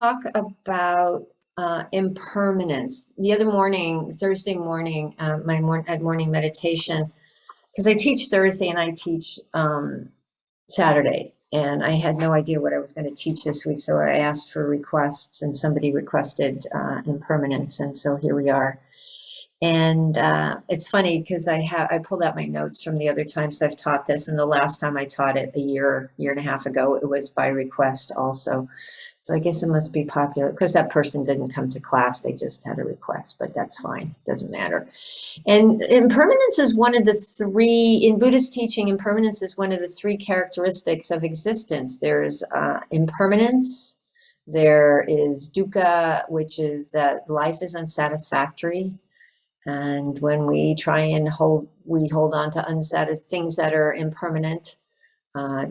Talk about impermanence. The other morning, Thursday morning, at morning meditation, because I teach Thursday and I teach Saturday, and I had no idea what I was going to teach this week, so I asked for requests, and somebody requested impermanence, and so here we are. And it's funny because I pulled out my notes from the other times I've taught this, and the last time I taught it a year and a half ago, it was by request also. So I guess it must be popular because that person didn't come to class. They just had a request, but that's fine. It doesn't matter. And impermanence is one of the three, in Buddhist teaching, impermanence is one of the three characteristics of existence. There's impermanence, there is dukkha, which is that life is unsatisfactory. And when we try and we hold on to things that are impermanent,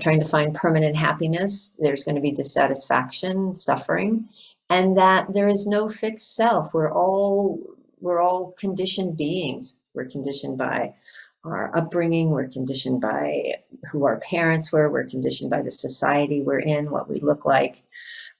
trying to find permanent happiness, there's going to be dissatisfaction, suffering, and that there is no fixed self. We're all conditioned beings. We're conditioned by our upbringing. We're conditioned by who our parents were. We're conditioned by the society we're in, what we look like,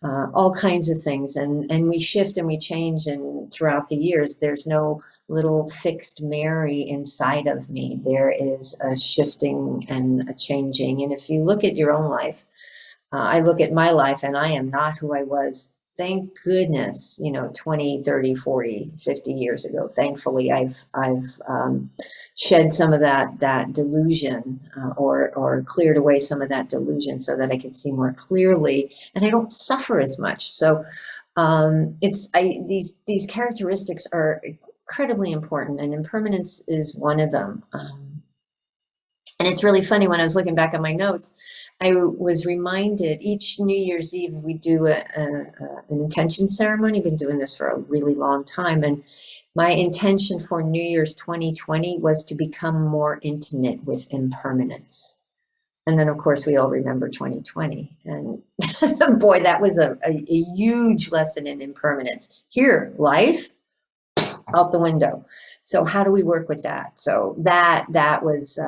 all kinds of things. And we shift and we change. And throughout the years, there's no little fixed Mary inside of me. There is a shifting and a changing. And if you look at your own life, I look at my life and I am not who I was. Thank goodness, 20, 30, 40, 50 years ago. Thankfully, I've shed some of that delusion or cleared away some of that delusion so that I can see more clearly and I don't suffer as much. So these characteristics are incredibly important, and impermanence is one of them. And it's really funny, when I was looking back at my notes, I was reminded each New Year's Eve we do an intention ceremony. I've been doing this for a really long time, and my intention for New Year's 2020 was to become more intimate with impermanence. And then, of course, we all remember 2020. And boy, that was a huge lesson in impermanence. Here, life, out the window. So how do we work with that? So that was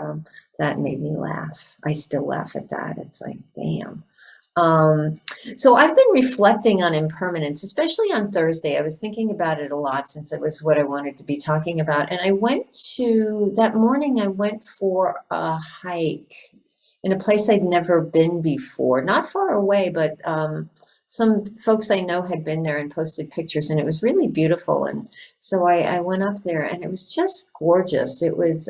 that made me laugh. I still laugh at that. It's like, damn. So I've been reflecting on impermanence, especially on Thursday. I was thinking about it a lot since it was what I wanted to be talking about. And that morning, I went for a hike in a place I'd never been before, not far away, but some folks I know had been there and posted pictures, and it was really beautiful. And so I went up there, and it was just gorgeous. It was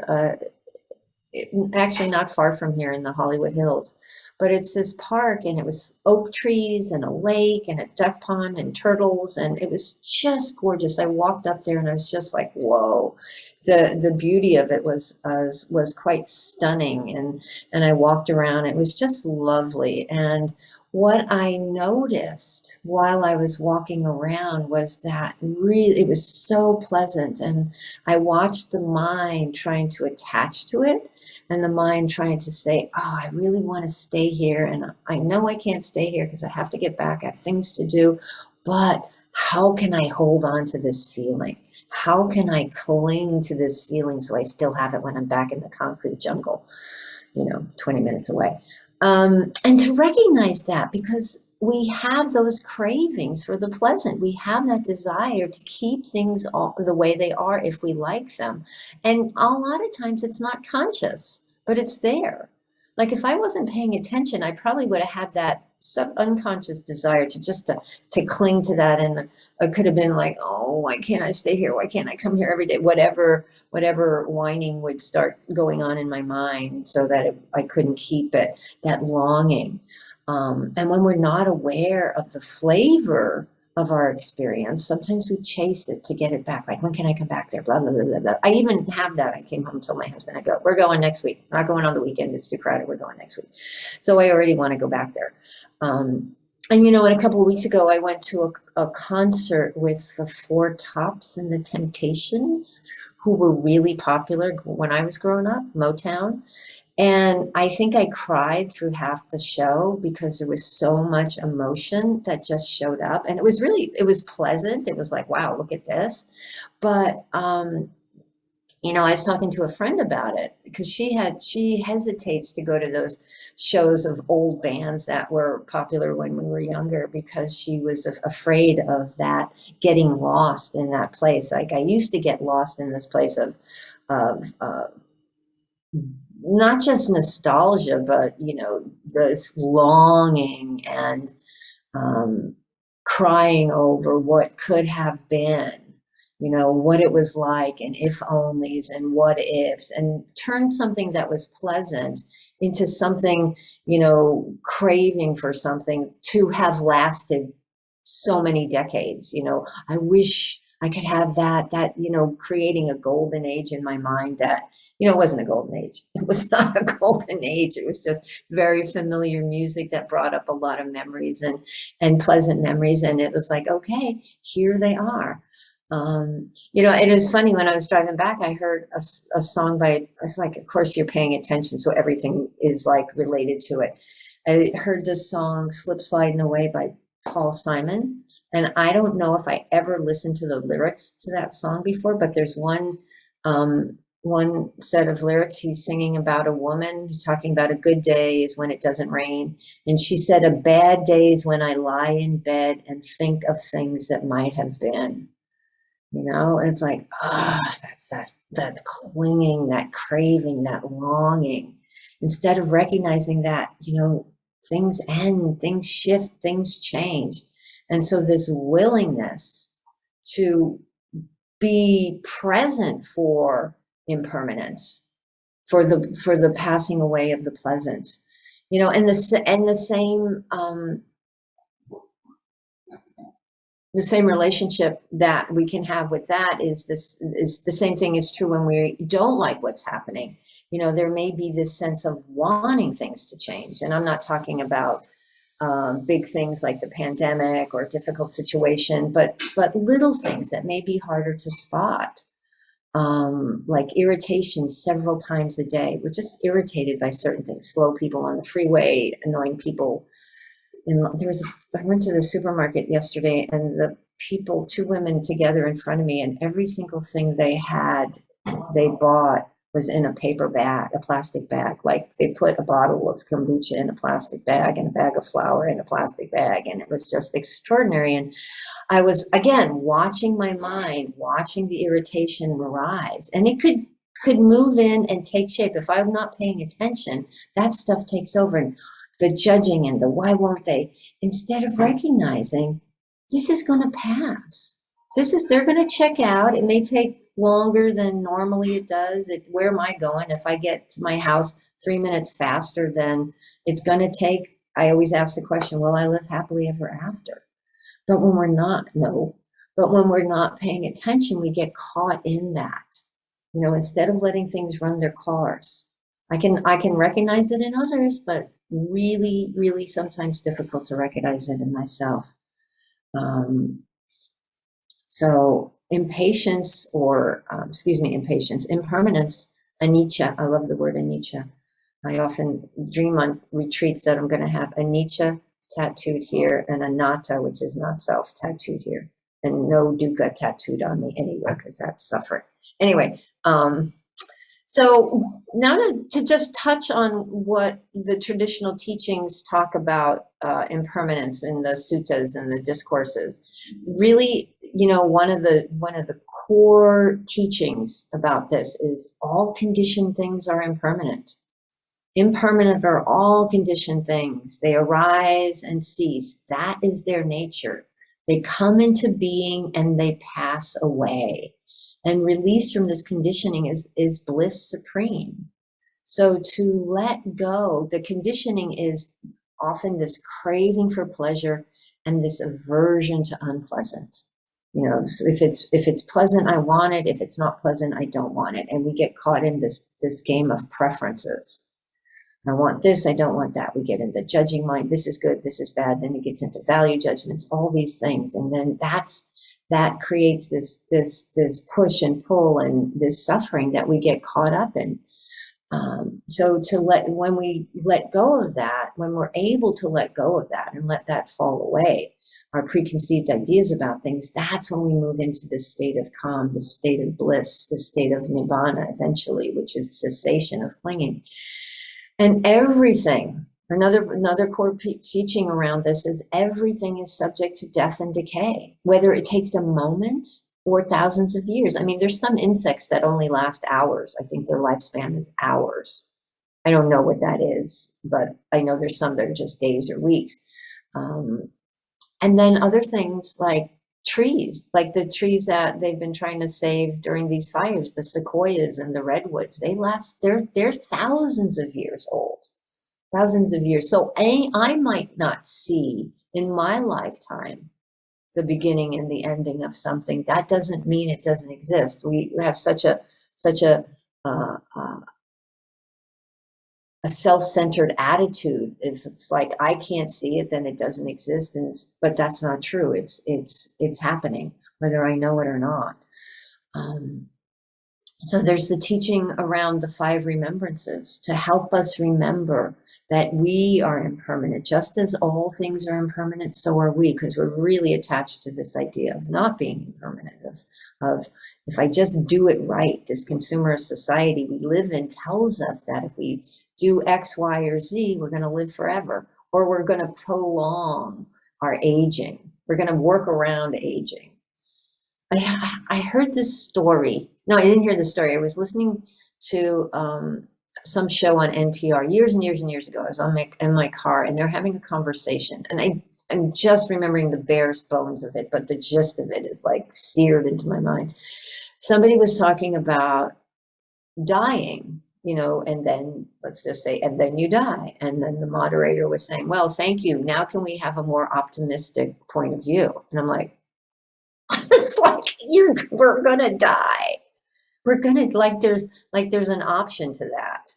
actually not far from here in the Hollywood Hills, but it's this park, and it was oak trees and a lake and a duck pond and turtles, and it was just gorgeous. I walked up there and I was just like, whoa. The beauty of it was quite stunning, and I walked around. It was just lovely. And what I noticed while I was walking around was that really it was so pleasant, and I watched the mind trying to attach to it, and the mind trying to say, oh, I really want to stay here, and I know I can't stay here because I have to get back, I have things to do, but how can I hold on to this feeling? How can I cling to this feeling so I still have it when I'm back in the concrete jungle, 20 minutes away? And to recognize that, because we have those cravings for the pleasant. We have that desire to keep things all the way they are if we like them. And a lot of times it's not conscious, but it's there. Like if I wasn't paying attention, I probably would have had that unconscious desire to cling to that. And I could have been like, oh, why can't I stay here? Why can't I come here every day? Whatever whining would start going on in my mind so that I couldn't keep it, that longing. And when we're not aware of the flavor of our experience, sometimes we chase it to get it back. Like, when can I come back there? Blah, blah, blah, blah, blah. I even have that. I came home and told my husband, I go, we're going next week. We're not going on the weekend. It's too crowded. We're going next week. So I already want to go back there. And a couple of weeks ago, I went to a concert with the Four Tops and the Temptations, who were really popular when I was growing up, Motown. And I think I cried through half the show because there was so much emotion that just showed up. And it was pleasant. It was like, wow, look at this. But You know, I was talking to a friend about it because she hesitates to go to those shows of old bands that were popular when we were younger because she was afraid of that, getting lost in that place. Like I used to get lost in this place of not just nostalgia, but you know, this longing and um, crying over what could have been, you know, what it was like, and if onlys and what ifs, and turn something that was pleasant into something, you know, craving for something to have lasted so many decades. You know, I wish I could have that, you know, creating a golden age in my mind that, you know, it wasn't a golden age. It was not a golden age. It was just very familiar music that brought up a lot of memories and pleasant memories. And it was like, okay, here they are. You know, it is funny when I was driving back, I heard a song by, it's like, of course you're paying attention, so everything is like related to it. I heard this song Slip Sliding Away by Paul Simon. And I don't know if I ever listened to the lyrics to that song before, but there's one set of lyrics. He's singing about a woman talking about a good day is when it doesn't rain. And she said, a bad day is when I lie in bed and think of things that might have been. You know, and it's like, that's that clinging, that craving, that longing. Instead of recognizing that, you know, things end, things shift, things change. And so this willingness to be present for impermanence, for the passing away of the pleasant, you know, and the same relationship that we can have with that is the same thing is true when we don't like what's happening. You know, there may be this sense of wanting things to change, and I'm not talking about big things like the pandemic or a difficult situation, but little things that may be harder to spot, like irritation several times a day. We're just irritated by certain things: slow people on the freeway, annoying people. And I went to the supermarket yesterday, and the people, two women together in front of me, and every single thing they bought was in a paper bag, a plastic bag. Like they put a bottle of kombucha in a plastic bag and a bag of flour in a plastic bag. And it was just extraordinary. And I was, again, watching my mind, watching the irritation rise. And it could move in and take shape. If I'm not paying attention, that stuff takes over. And the judging and the why won't they, instead of recognizing this is going to pass. They're going to check out. It may take longer than normally it does. Where am I going? If I get to my house 3 minutes faster than it's going to take, I always ask the question, will I live happily ever after? But when we're not, no. But when we're not paying attention, we get caught in that. You know, instead of letting things run their course. I can recognize it in others, but really, really sometimes difficult to recognize it in myself. So impatience, impermanence, anicca. I love the word anicca. I often dream on retreats that I'm going to have anicca tattooed here and anatta, which is not self, tattooed here, and no dukkha tattooed on me anywhere because that's suffering. Anyway, so now to just touch on what the traditional teachings talk about impermanence in the suttas and the discourses. Really, you know, one of the core teachings about this is all conditioned things are impermanent. Impermanent are all conditioned things. They arise and cease. That is their nature. They come into being and they pass away. And release from this conditioning is bliss supreme. So to let go, the conditioning is often this craving for pleasure and this aversion to unpleasant. You know, so if it's pleasant, I want it. If it's not pleasant, I don't want it. And we get caught in this game of preferences. I want this, I don't want that. We get into judging mind. This is good, this is bad. Then it gets into value judgments, all these things. And then that creates this push and pull and this suffering that we get caught up in. So when we let go of that, when we're able to let go of that and let that fall away, our preconceived ideas about things, that's when we move into this state of calm, this state of bliss, this state of nibbana eventually, which is cessation of clinging. And everything, another core teaching around this is everything is subject to death and decay, whether it takes a moment or thousands of years. I mean, there's some insects that only last hours. I think their lifespan is hours. I don't know what that is, but I know there's some that are just days or weeks. And then other things like trees, like the trees that they've been trying to save during these fires, the sequoias and the redwoods, they're thousands of years old, thousands of years. So I might not see in my lifetime the beginning and the ending of something. That doesn't mean it doesn't exist. We have such a self-centered attitude. If it's like, I can't see it, then it doesn't exist. But that's not true. It's happening, whether I know it or not. So there's the teaching around the 5 remembrances to help us remember that we are impermanent. Just as all things are impermanent, so are we, because we're really attached to this idea of not being impermanent, of if I just do it right. This consumerist society we live in tells us that if we do X, Y, or Z, we're going to live forever, or we're going to prolong our aging. We're going to work around aging. I heard this story. No, I didn't hear the story. I was listening to some show on NPR years and years and years ago. I was in my car, and they're having a conversation. And I'm just remembering the barest bones of it, but the gist of it is like seared into my mind. Somebody was talking about dying, and then let's just say, and then you die. And then the moderator was saying, well, thank you. Now can we have a more optimistic point of view? And I'm like, it's like we're gonna die. We're gonna there's an option to that.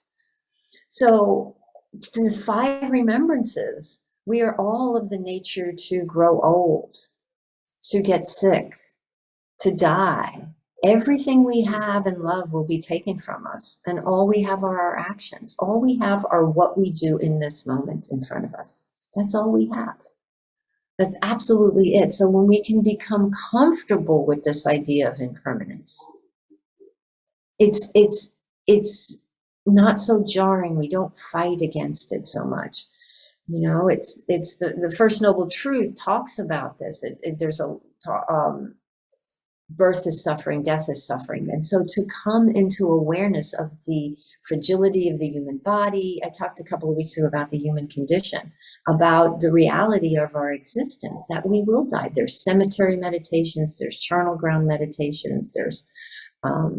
So the 5 remembrances, we are all of the nature to grow old, to get sick, to die. Everything we have and love will be taken from us, and all we have are our actions. All we have are what we do in this moment in front of us. That's all we have. That's absolutely it. So when we can become comfortable with this idea of impermanence, it's not so jarring. We don't fight against it so much. It's the First Noble Truth talks about this. There's a birth is suffering, death is suffering. And so to come into awareness of the fragility of the human body, I talked a couple of weeks ago about the human condition, about the reality of our existence, that we will die. There's cemetery meditations, there's charnel ground meditations, there's, a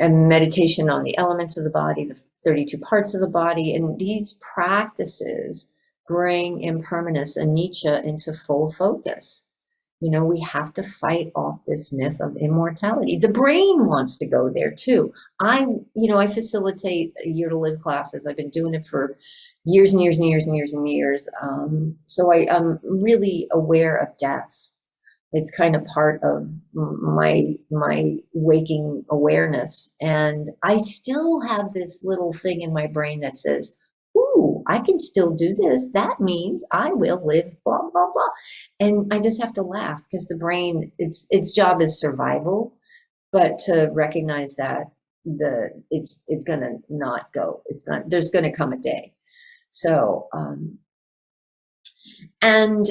meditation on the elements of the body, the 32 parts of the body. And these practices bring impermanence, anicca, into full focus. We have to fight off this myth of immortality. The brain wants to go there too. I facilitate Year to Live classes. I've been doing it for years and years and years and years and years. So I'm really aware of death. It's kind of part of my waking awareness. And I still have this little thing in my brain that says, ooh, I can still do this. That means I will live, blah, blah, blah. And I just have to laugh, because the brain, its job is survival, but to recognize that it's gonna not go. There's gonna come a day. So, and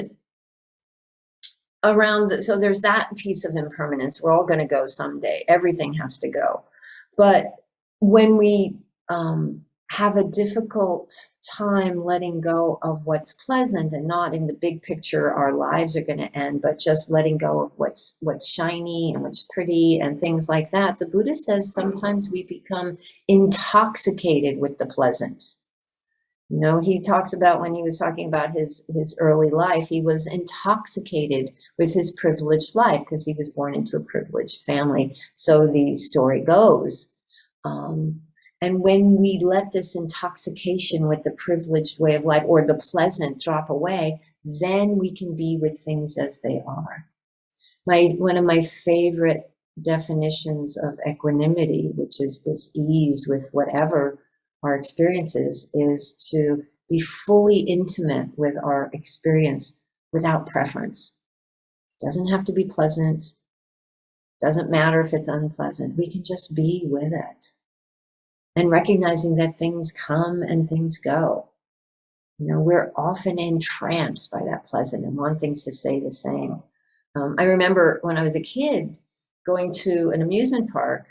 so there's that piece of impermanence. We're all gonna go someday. Everything has to go. But when we, have a difficult time letting go of what's pleasant, and not in the big picture our lives are going to end, but just letting go of what's shiny and what's pretty and things like that. The Buddha says sometimes we become intoxicated with the pleasant. He talks about, when he was talking about his early life, he was intoxicated with his privileged life because he was born into a privileged family. So the story goes. And when we let this intoxication with the privileged way of life, or the pleasant, drop away, then we can be with things as they are. One of my favorite definitions of equanimity, which is this ease with whatever our experience is to be fully intimate with our experience without preference. Doesn't have to be pleasant. Doesn't matter if it's unpleasant. We can just be with it. And recognizing that things come and things go. We're often entranced by that pleasant and want things to stay the same. I remember when I was a kid going to an amusement park,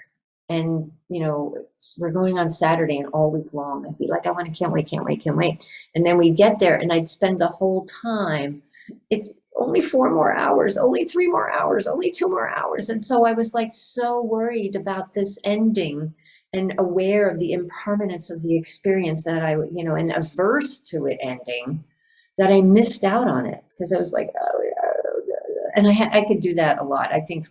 and we're going on Saturday, and all week long I'd be like, can't wait, can't wait, can't wait. And then we'd get there and I'd spend the whole time, it's only 4 more hours, only 3 more hours, only 2 more hours. And so I was like so worried about this ending and aware of the impermanence of the experience that and averse to it ending, that I missed out on it because I was like, oh, and I could do that a lot. I think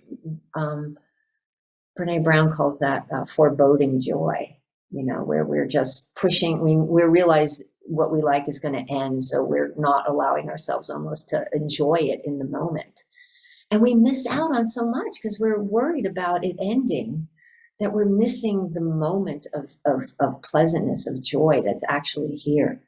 Brene Brown calls that foreboding joy, where we're just pushing, we realize what we like is going to end, so we're not allowing ourselves almost to enjoy it in the moment. And we miss out on so much because we're worried about it ending, that we're missing the moment of pleasantness, of joy that's actually here.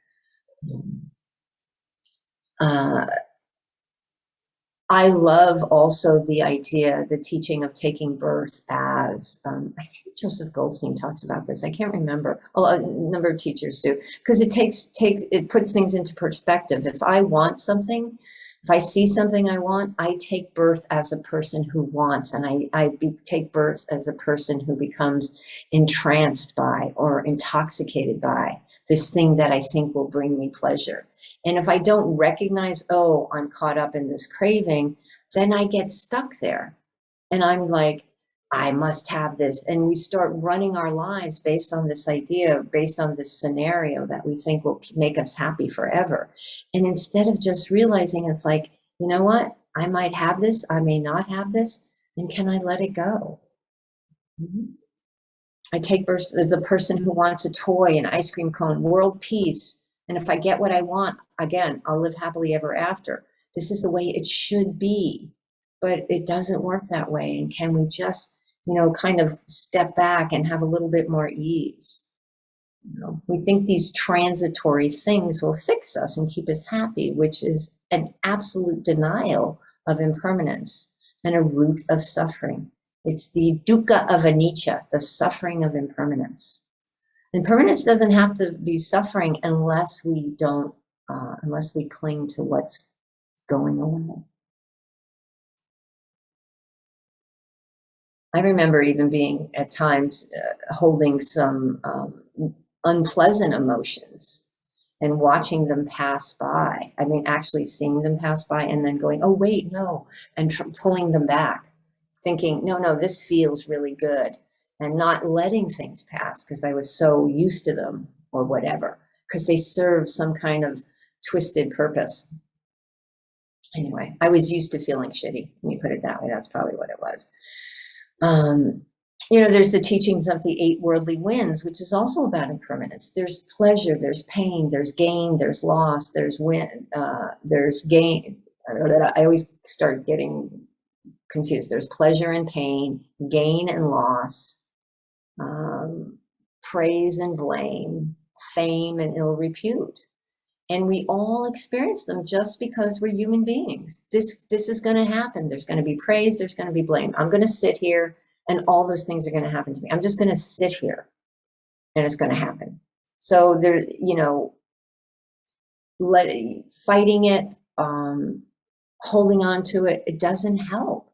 I love also the idea, the teaching of taking birth as, I think Joseph Goldstein talks about this. I can't remember. A number of teachers do, because it puts things into perspective. If I want something, if I see something I want, I take birth as a person who wants, and I take birth as a person who becomes entranced by or intoxicated by this thing that I think will bring me pleasure. And if I don't recognize, oh, I'm caught up in this craving, then I get stuck there. And I'm like, I must have this. And we start running our lives based on this idea, based on this scenario that we think will make us happy forever. And instead of just realizing, it's like, you know what? I might have this, I may not have this, and can I let it go? I take birth as a person who wants a toy, an ice cream cone, world peace. And if I get what I want, again, I'll live happily ever after. This is the way it should be, but it doesn't work that way. And can we just, kind of step back and have a little bit more ease? We think these transitory things will fix us and keep us happy, which is an absolute denial of impermanence and a root of suffering. It's the dukkha of anicca, the suffering of impermanence. Impermanence doesn't have to be suffering unless we cling to what's going away. I remember even being at times holding some unpleasant emotions and watching them pass by. I mean, actually seeing them pass by and then going, oh, wait, no, and pulling them back, thinking, no, this feels really good, and not letting things pass because I was so used to them or whatever, because they serve some kind of twisted purpose. Anyway, I was used to feeling shitty. When you put it that way, that's probably what it was. There's the teachings of the 8 worldly winds, which is also about impermanence. There's pleasure, there's pain, there's gain, there's loss, there's gain. I always start getting confused. There's pleasure and pain, gain and loss, praise and blame, fame and ill repute. And we all experience them just because we're human beings. This is going to happen. There's going to be praise. There's going to be blame. I'm going to sit here and all those things are going to happen to me. I'm just going to sit here and it's going to happen. So there, fighting it, holding on to it, it doesn't help.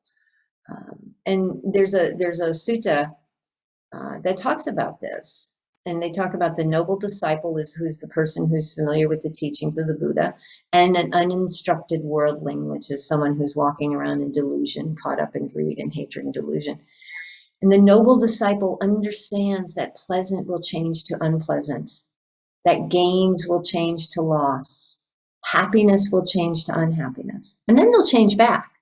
And there's a sutta that talks about this. And they talk about the noble disciple who's the person who's familiar with the teachings of the Buddha, and an uninstructed worldling, which is someone who's walking around in delusion, caught up in greed and hatred and delusion. And the noble disciple understands that pleasant will change to unpleasant, that gains will change to loss, happiness will change to unhappiness, and then they'll change back.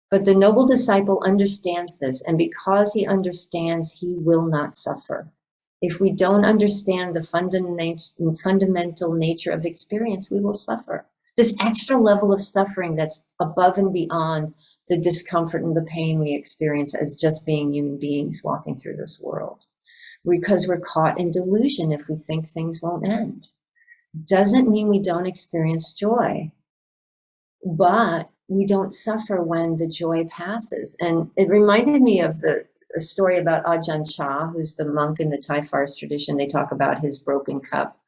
But the noble disciple understands this, and because he understands, he will not suffer. If we don't understand the fundamental nature of experience, we will suffer. This extra level of suffering that's above and beyond the discomfort and the pain we experience as just being human beings walking through this world. Because we're caught in delusion if we think things won't end. It doesn't mean we don't experience joy. but we don't suffer when the joy passes. And it reminded me of a story about Ajahn Chah, who's the monk in the Thai forest tradition. They talk about his broken cup.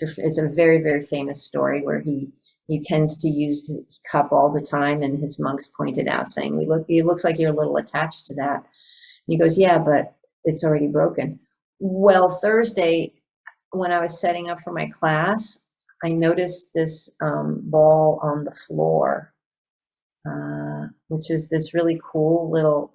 It's a very, very famous story where he tends to use his cup all the time, and his monks pointed out, saying, it looks like you're a little attached to that. And he goes, yeah, but it's already broken. Well, Thursday, when I was setting up for my class, I noticed this ball on the floor, which is this really cool little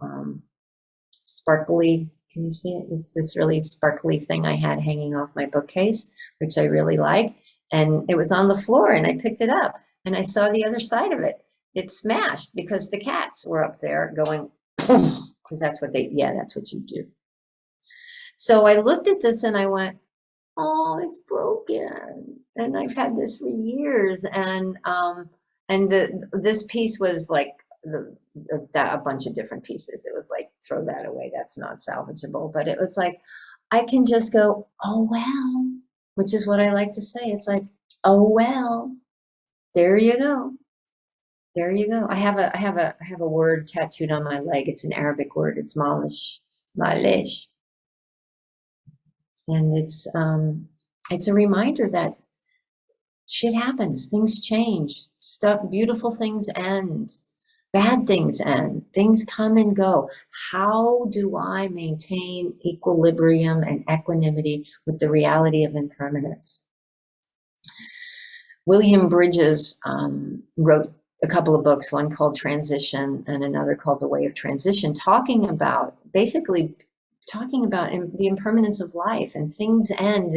sparkly, can you see it? It's this really sparkly thing I had hanging off my bookcase, which I really like. And it was on the floor, and I picked it up, and I saw the other side of it. It smashed because the cats were up there going, because that's what that's what you do. So I looked at this and I went, oh, it's broken. And I've had this for years. And this piece was like a bunch of different pieces. It was like, throw that away. That's not salvageable. But it was like, I can just go, oh, well, which is what I like to say. It's like, oh, well, there you go. There you go. I have a word tattooed on my leg. It's an Arabic word. It's malish, malish. And it's a reminder that shit happens, things change, stuff, beautiful things end, bad things end, things come and go. How do I maintain equilibrium and equanimity with the reality of impermanence? William Bridges wrote a couple of books, one called Transition and another called The Way of Transition, talking about the impermanence of life, and things end,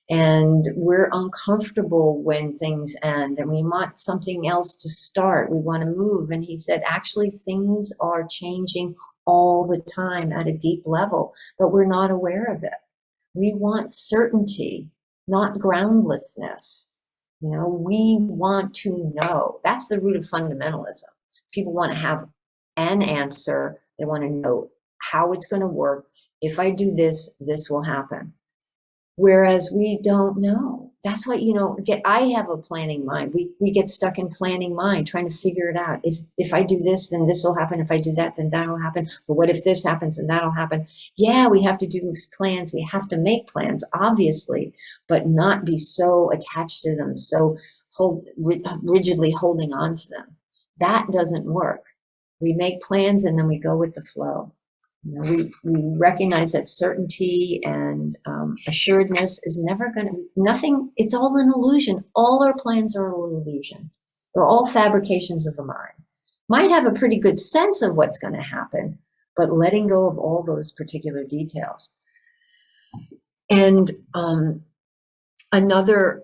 and we're uncomfortable when things end, and we want something else to start. We want to move. And he said, actually, things are changing all the time at a deep level, but we're not aware of it. We want certainty, not groundlessness. We want to know. That's the root of fundamentalism. People want to have an answer. They want to know how it's going to work. If I do this, this will happen. Whereas we don't know. That's what, I have a planning mind. We get stuck in planning mind, trying to figure it out. If I do this, then this will happen. If I do that, then that'll happen. But what if this happens and that'll happen? Yeah, we have to do plans. We have to make plans, obviously, but not be so attached to them, so rigidly holding on to them. That doesn't work. We make plans and then we go with the flow. We recognize that certainty and assuredness is never going to, nothing, it's all an illusion. All our plans are an illusion. They're all fabrications of the mind. Might have a pretty good sense of what's going to happen, but letting go of all those particular details. And another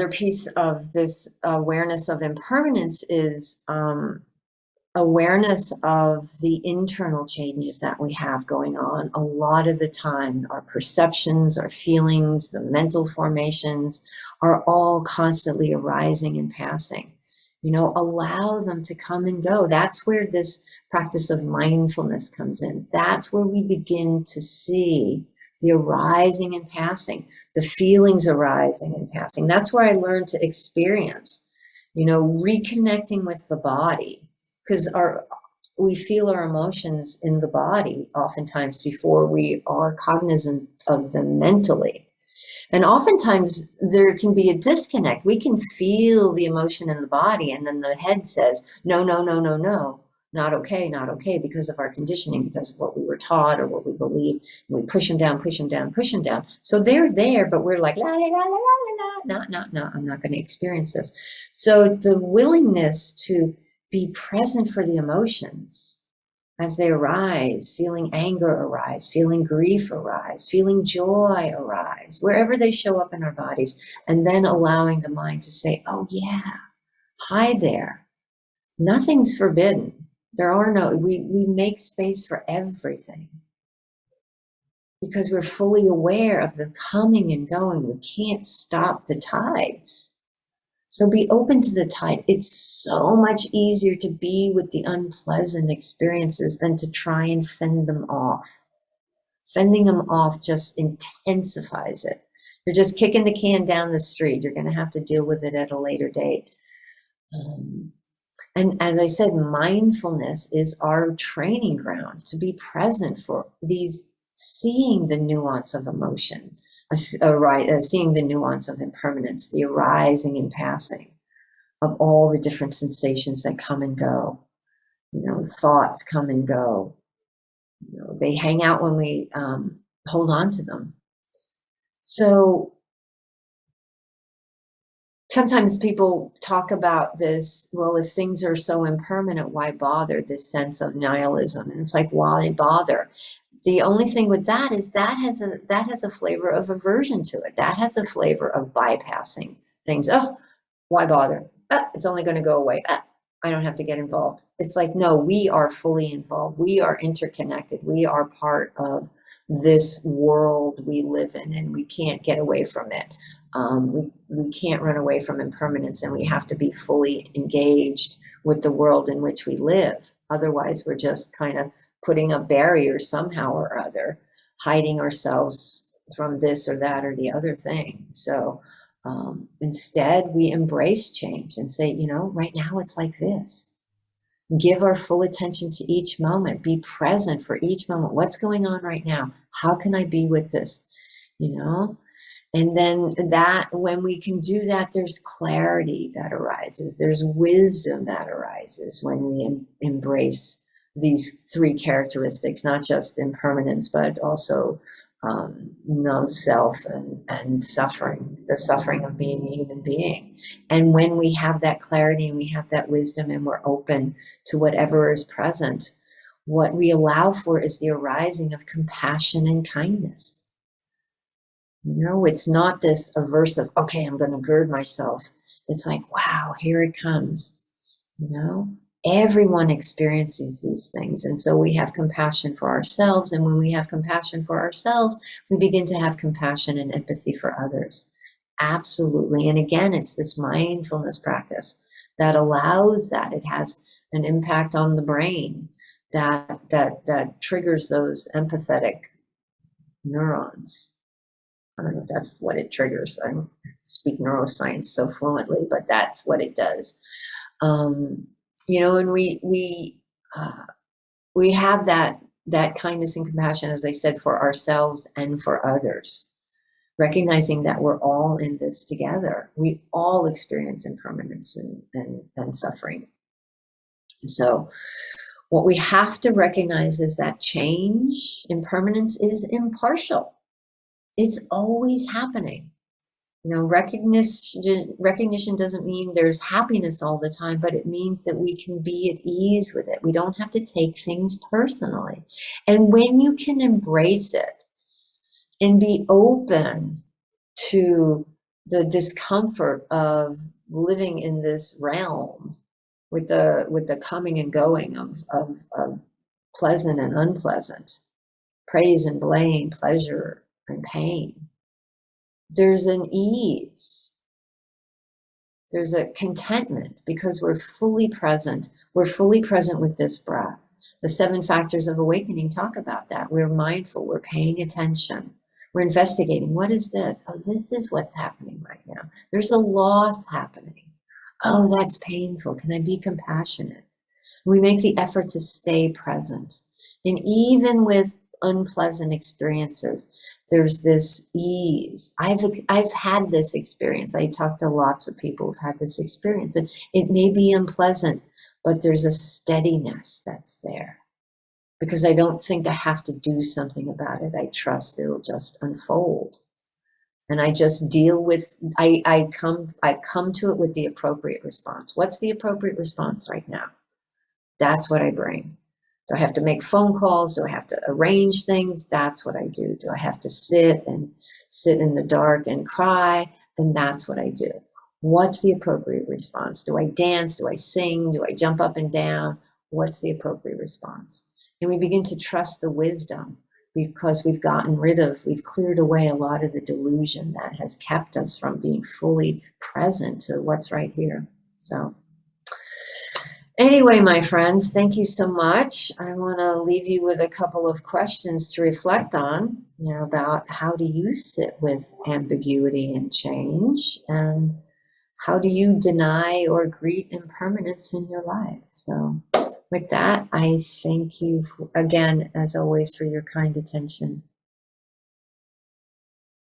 piece of this awareness of impermanence is awareness of the internal changes that we have going on. A lot of the time, our perceptions, our feelings, the mental formations are all constantly arising and passing. Allow them to come and go. That's where this practice of mindfulness comes in. That's where we begin to see the arising and passing, the feelings arising and passing. That's where I learned to experience, reconnecting with the body. Because we feel our emotions in the body oftentimes before we are cognizant of them mentally. And oftentimes there can be a disconnect. We can feel the emotion in the body, and then the head says, no, no, no, no, no, not okay, because of our conditioning, because of what we were taught or what we believe. And we push them down, push them down, push them down. So they're there, but we're like, la, la, la, la, la, la, no, I'm not going to experience this. So the willingness to be present for the emotions as they arise, feeling anger arise, feeling grief arise, feeling joy arise, wherever they show up in our bodies, and then allowing the mind to say, oh yeah, hi there. Nothing's forbidden. We make space for everything because we're fully aware of the coming and going. We can't stop the tides. So be open to the tide. It's so much easier to be with the unpleasant experiences than to try and fend them off. Fending them off just intensifies it. You're just kicking the can down the street. You're going to have to deal with it at a later date. Um, and as I said, mindfulness is our training ground to be present for these, seeing the nuance of emotion, seeing the nuance of impermanence, the arising and passing of all the different sensations that come and go. You know, thoughts come and go. You know, they hang out when we hold on to them. So sometimes people talk about this, well, if things are so impermanent, why bother? This sense of nihilism. And it's like, why bother? The only thing with that is that has a flavor of aversion to it. That has a flavor of bypassing things. Oh, why bother? It's only going to go away. I don't have to get involved. It's like, no, we are fully involved. We are interconnected. We are part of this world we live in, and we can't get away from it. We can't run away from impermanence, and we have to be fully engaged with the world in which we live. Otherwise, we're just kind of putting up barriers somehow or other, hiding ourselves from this or that or the other thing. So instead, we embrace change and say, you know, right now it's like this. Give our full attention to each moment. Be present for each moment. What's going on right now? How can I be with this? You know? And then that, when we can do that, there's clarity that arises. There's wisdom that arises when we embrace these three characteristics, not just impermanence, but also no self and suffering, the suffering of being a human being. And when we have that clarity and we have that wisdom and we're open to whatever is present, what we allow for is the arising of compassion and kindness. You know, it's not this aversive, okay, I'm going to gird myself. It's like, wow, here it comes. You know, everyone experiences these things. And so we have compassion for ourselves. And when we have compassion for ourselves, we begin to have compassion and empathy for others. Absolutely. And again, it's this mindfulness practice that allows that. It has an impact on the brain that triggers those empathetic neurons. I don't know if that's what it triggers. I don't speak neuroscience so fluently, but that's what it does. You know, and we have that kindness and compassion, as I said, for ourselves and for others, recognizing that we're all in this together. We all experience impermanence and suffering. So what we have to recognize is that change, impermanence, is impartial. It's always happening. You know, recognition doesn't mean there's happiness all the time, but it means that we can be at ease with it. We don't have to take things personally. And when you can embrace it and be open to the discomfort of living in this realm with the coming and going of pleasant and unpleasant, praise and blame, pleasure and pain, there's an ease. There's a contentment because we're fully present. We're fully present with this breath. The 7 factors of awakening talk about that. We're mindful. We're paying attention. We're investigating. What is this? Oh, this is what's happening right now. There's a loss happening. Oh, that's painful. Can I be compassionate? We make the effort to stay present. And even with unpleasant experiences, there's this ease. I've had this experience. I talked to lots of people who've had this experience. And it may be unpleasant, but there's a steadiness that's there. Because I don't think I have to do something about it. I trust it'll just unfold. And I just deal with, I come to it with the appropriate response. What's the appropriate response right now? That's what I bring. Do I have to make phone calls? Do I have to arrange things? That's what I do. Do I have to sit in the dark and cry? Then that's what I do. What's the appropriate response? Do I dance? Do I sing? Do I jump up and down? What's the appropriate response? And we begin to trust the wisdom because we've cleared away a lot of the delusion that has kept us from being fully present to what's right here. So Anyway, my friends, thank you so much. I want to leave you with a couple of questions to reflect on, about how do you sit with ambiguity and change, and how do you deny or greet impermanence in your life? So, with that, I thank you again, as always, for your kind attention.